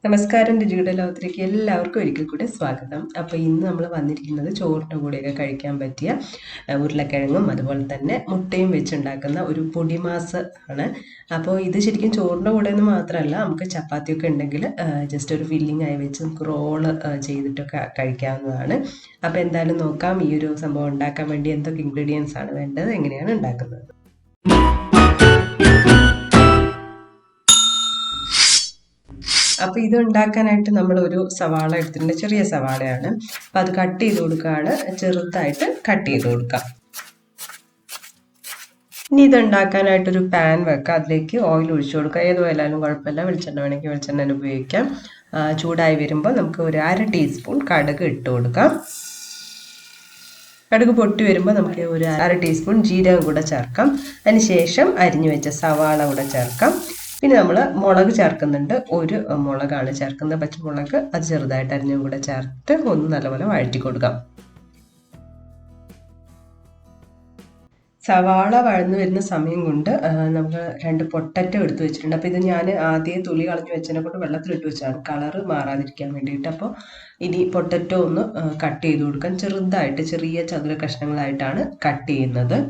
നമസ്കാരം, രുചിയുടെ ലോകത്തിലേക്ക് എല്ലാവർക്കും ഒരിക്കൽ കൂടെ സ്വാഗതം. അപ്പോൾ ഇന്ന് നമ്മൾ വന്നിരിക്കുന്നത് ചോറിൻ്റെ കൂടെയൊക്കെ കഴിക്കാൻ പറ്റിയ ഉരുളക്കിഴങ്ങും അതുപോലെ തന്നെ മുട്ടയും വെച്ചുണ്ടാക്കുന്ന ഒരു പൊടിമാസ് ആണ്. അപ്പോൾ ഇത് ശരിക്കും ചോറിൻ്റെ കൂടെ എന്ന് മാത്രമല്ല, നമുക്ക് ചപ്പാത്തിയൊക്കെ ഉണ്ടെങ്കിൽ ജസ്റ്റ് ഒരു ഫില്ലിംഗ് ആയി വെച്ച് നമുക്ക് റോള് ചെയ്തിട്ടൊക്കെ കഴിക്കാവുന്നതാണ്. അപ്പോൾ എന്തായാലും നോക്കാം ഈ ഒരു സംഭവം ഉണ്ടാക്കാൻ വേണ്ടി എന്തൊക്കെ ഇൻഗ്രീഡിയൻസ് ആണ് വേണ്ടത്, എങ്ങനെയാണ് ഉണ്ടാക്കുന്നത്. അപ്പോൾ ഇത് ഉണ്ടാക്കാനായിട്ട് നമ്മൾ ഒരു സവാള എടുത്തിട്ടുണ്ട്, ചെറിയ സവാളയാണ്. അപ്പം അത് കട്ട് ചെയ്ത് കൊടുക്കുകയാണ്, ചെറുതായിട്ട് കട്ട് ചെയ്ത് കൊടുക്കാം. ഇനി ഇത് ഉണ്ടാക്കാനായിട്ടൊരു പാൻ വെക്കുക, അതിലേക്ക് ഓയിൽ ഒഴിച്ചു കൊടുക്കുക. ഏത് ഓയിലായാലും കുഴപ്പമില്ല, വെളിച്ചെണ്ണ വേണമെങ്കിൽ വെളിച്ചെണ്ണ ഉപയോഗിക്കാം. ചൂടായി വരുമ്പോൾ നമുക്ക് ഒരു 1/2 ടീസ്പൂൺ കടുക് ഇട്ട് കൊടുക്കാം. കടുക് പൊട്ടി വരുമ്പോൾ നമുക്ക് ഒരു 1/2 ടീസ്പൂൺ ജീരകം കൂടെ ചേർക്കാം. അതിനുശേഷം അരിഞ്ഞു വെച്ച സവാള കൂടെ ചേർക്കാം. പിന്നെ നമ്മൾ മുളക് ചേർക്കുന്നുണ്ട്, ഒരു മുളകാണ് ചേർക്കുന്നത്, പച്ചമുളക്. അത് ചെറുതായിട്ട് അരിഞ്ഞും കൂടെ ചേർത്ത് ഒന്ന് നല്ലപോലെ വഴറ്റി കൊടുക്കാം. സവാള വഴന്നു വരുന്ന സമയം കൊണ്ട് നമുക്ക് 2 പൊട്ടറ്റോ എടുത്ത് വെച്ചിട്ടുണ്ട്. അപ്പോൾ ഇത് ഞാൻ ആദ്യം തൊലി കളഞ്ഞു വെച്ചതിനെ കൊണ്ട് വെള്ളത്തിലിട്ട് വെച്ചാണ്, കളറ് മാറാതിരിക്കാൻ വേണ്ടിയിട്ട്. അപ്പോൾ ഇനി പൊട്ടറ്റോ ഒന്ന് കട്ട് ചെയ്ത് കൊടുക്കാം. ചെറുതായിട്ട് ചെറിയ ചതുര കഷ്ണങ്ങളായിട്ടാണ് കട്ട് ചെയ്യുന്നത്.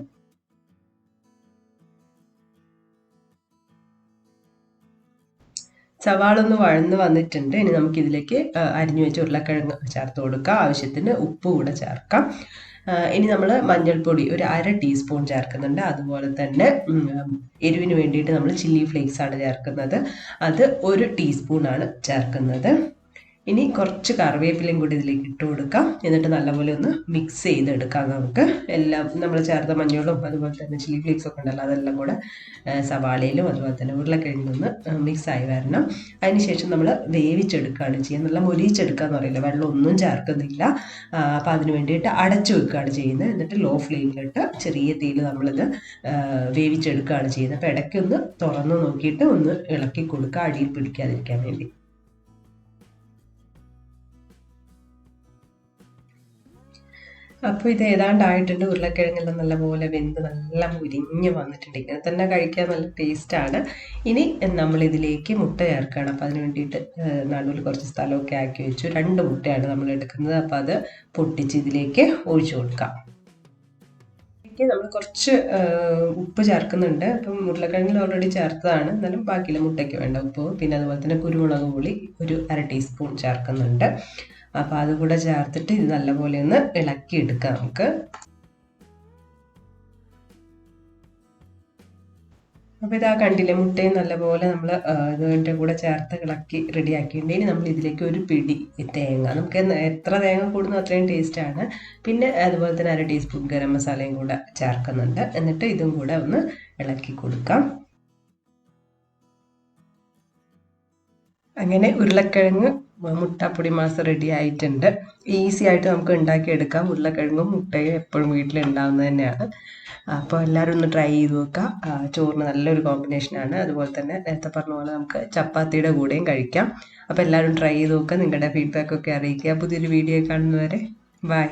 സവാള ഒന്ന് വഴന്ന് വന്നിട്ടുണ്ട്. ഇനി നമുക്കിതിലേക്ക് അരിഞ്ഞു വെച്ച ഉരുളക്കിഴങ്ങ് ചേർത്ത് കൊടുക്കാം. ആവശ്യത്തിന് ഉപ്പ് കൂടെ ചേർക്കാം. ഇനി നമ്മൾ മഞ്ഞൾപ്പൊടി ഒരു 1/2 ടീസ്പൂൺ ചേർക്കുന്നുണ്ട്. അതുപോലെ തന്നെ എരിവിന് വേണ്ടിയിട്ട് നമ്മൾ ചില്ലി ഫ്ലേക്സ് ആണ് ചേർക്കുന്നത്, അത് 1 ടീസ്പൂണാണ് ചേർക്കുന്നത്. ഇനി കുറച്ച് കറിവേപ്പിലയും കൂടി ഇതിലേക്ക് ഇട്ട് കൊടുക്കാം. എന്നിട്ട് നല്ലപോലെ ഒന്ന് മിക്സ് ചെയ്തെടുക്കാം. നമുക്ക് എല്ലാം നമ്മൾ ചേർത്ത മഞ്ഞളും അതുപോലെ തന്നെ ചില്ലി ഫ്ലേക്സ് ഒക്കെ ഉണ്ടല്ലോ, അതെല്ലാം കൂടെ സവാളയിലും അതുപോലെ തന്നെ ഉരുളക്കിഴങ്ങിലൊന്ന് മിക്സായി വരണം. അതിനുശേഷം നമ്മൾ വേവിച്ചെടുക്കുകയാണ് ചെയ്യുന്നത്, നല്ല മൊരിയിച്ചെടുക്കുക എന്ന് പറയില്ല, വെള്ളം ഒന്നും ചേർക്കുന്നില്ല. അപ്പോൾ അതിന് വേണ്ടിയിട്ട് അടച്ചു വെക്കുകയാണ് ചെയ്യുന്നത്. എന്നിട്ട് ലോ ഫ്ലെയിമിലിട്ട് ചെറിയ തീയിൽ നമ്മളിത് വേവിച്ചെടുക്കുകയാണ് ചെയ്യുന്നത്. അപ്പോൾ ഇടയ്ക്കൊന്ന് തുറന്ന് നോക്കിയിട്ട് ഒന്ന് ഇളക്കി കൊടുക്കുക, അടിയിൽ പിടിക്കാതിരിക്കാൻ വേണ്ടി. അപ്പോൾ ഇത് ഏതാണ്ടായിട്ടുണ്ട്. ഉരുളക്കിഴങ്ങെല്ലാം നല്ലപോലെ വെന്ത് നല്ല മുരിഞ്ഞ് വന്നിട്ടുണ്ട്. ഇങ്ങനെ തന്നെ കഴിക്കാൻ നല്ല ടേസ്റ്റാണ്. ഇനി നമ്മളിതിലേക്ക് മുട്ട ചേർക്കുകയാണ്. അപ്പോൾ അതിന് വേണ്ടിയിട്ട് നടുവിൽ കുറച്ച് സ്ഥലമൊക്കെ ആക്കി വെച്ചു. 2 മുട്ടയാണ് നമ്മൾ എടുക്കുന്നത്. അപ്പോൾ അത് പൊട്ടിച്ച് ഇതിലേക്ക് ഒഴിച്ചു കൊടുക്കാം. നമ്മൾ കുറച്ച് ഉപ്പ് ചേർക്കുന്നുണ്ട്. അപ്പം ഉരുളക്കിഴങ്ങിൽ ഓൾറെഡി ചേർത്തതാണ്, എന്നാലും ബാക്കിയുള്ള മുട്ടയ്ക്ക് വേണ്ട ഉപ്പ്. പിന്നെ അതുപോലെ തന്നെ കുരുമുളക് പൊടി ഒരു 1/2 ടീസ്പൂൺ ചേർക്കുന്നുണ്ട്. അപ്പോൾ അതുകൂടെ ചേർത്തിട്ട് ഇത് നല്ലപോലെ ഒന്ന് ഇളക്കിയെടുക്കാം നമുക്ക്. അപ്പോൾ ഇതാ കണ്ടില്ലേ, മുട്ടയും നല്ലപോലെ നമ്മൾ ഇതിൻ്റെ കൂടെ ചേർത്ത് ഇളക്കി റെഡിയാക്കിയിട്ടുണ്ട്. ഇനി നമ്മൾ ഇതിലേക്ക് ഒരു പിടി തേങ്ങ, നമുക്ക് എത്ര തേങ്ങ കൂടുന്നു അത്രയും ടേസ്റ്റാണ്. പിന്നെ അതുപോലെ തന്നെ 1/2 ടീസ്പൂൺ ഗരം മസാലയും കൂടെ ചേർക്കുന്നുണ്ട്. എന്നിട്ട് ഇതും കൂടെ ഒന്ന് ഇളക്കി കൊടുക്കാം. അങ്ങനെ ഉരുളക്കിഴങ്ങ് മുട്ടപ്പൊടി മാസ് റെഡി ആയിട്ടുണ്ട്. ഈസി ആയിട്ട് നമുക്ക് ഉണ്ടാക്കിയെടുക്കാം. ഉരുളക്കിഴങ്ങും മുട്ടയും എപ്പോഴും വീട്ടിലുണ്ടാവുന്നത് തന്നെയാണ്. അപ്പോൾ എല്ലാവരും ഒന്ന് ട്രൈ ചെയ്ത് നോക്കുക. ചോറിന് നല്ലൊരു കോമ്പിനേഷനാണ്. അതുപോലെ തന്നെ നേരത്തെ പറഞ്ഞ പോലെ നമുക്ക് ചപ്പാത്തിയുടെ കൂടെയും കഴിക്കാം. അപ്പോൾ എല്ലാവരും ട്രൈ ചെയ്ത് നോക്കുക, നിങ്ങളുടെ ഫീഡ്ബാക്കൊക്കെ അറിയിക്കുക. പുതിയൊരു വീഡിയോ കാണുന്നവരെ ബൈ.